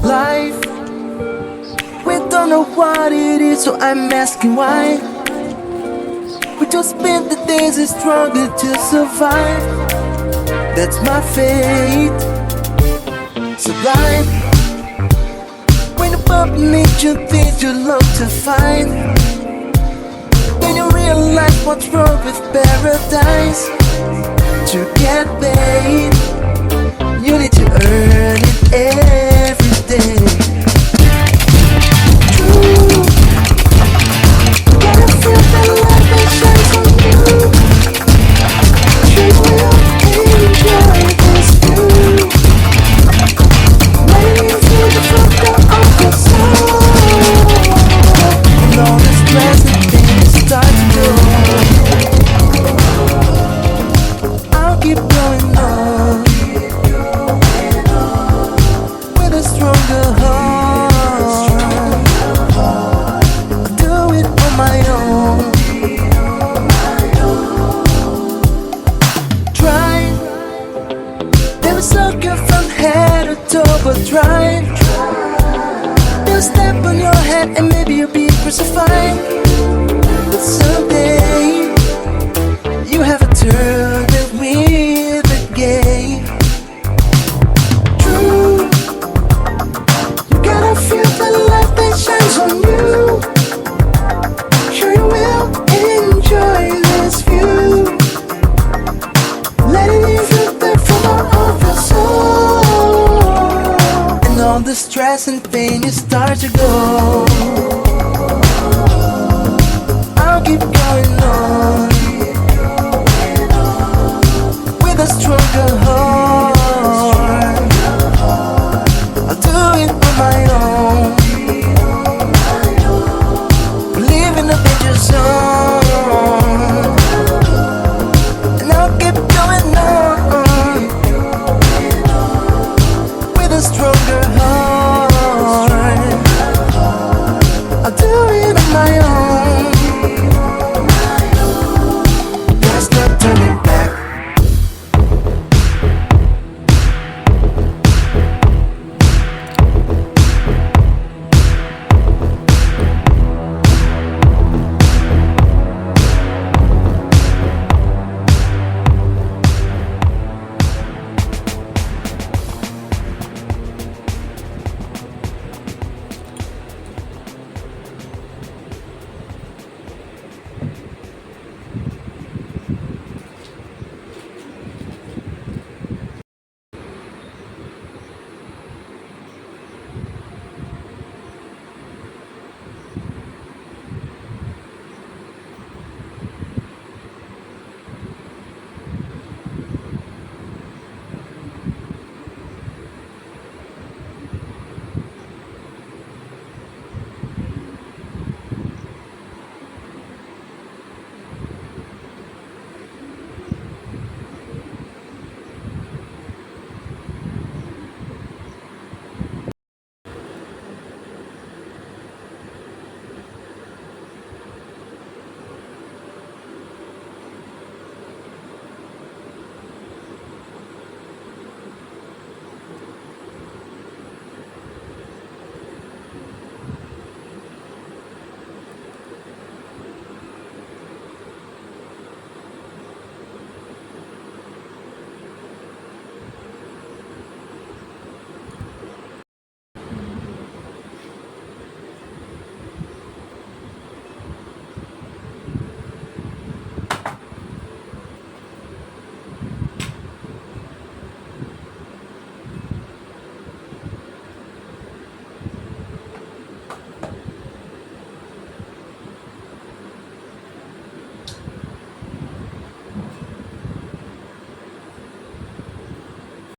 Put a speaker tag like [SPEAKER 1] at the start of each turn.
[SPEAKER 1] Life, we don't know what it is, so I'm asking why. We just spend the days and struggle to survive. That's my fate. Sublime. When above nature things you love to find, then you realize what's wrong with paradise. To get paid, you need to earn it every day. True, you gotta feel the light that shines on you. You will enjoy this view. Waiting through the filter of your soul. And all the stress and things start to go. I'll keep going on with a stronger heart. I'll do it on my own. Try, never sucker from head to toe, but try. They'll step on your head and maybe you'll be crucified. But someday you have a turn that with the game. True, you gotta feel the light that shines on you. Sure you will enjoy this view. Letting you feel that from out of your soul. And all the stress and pain you start to go.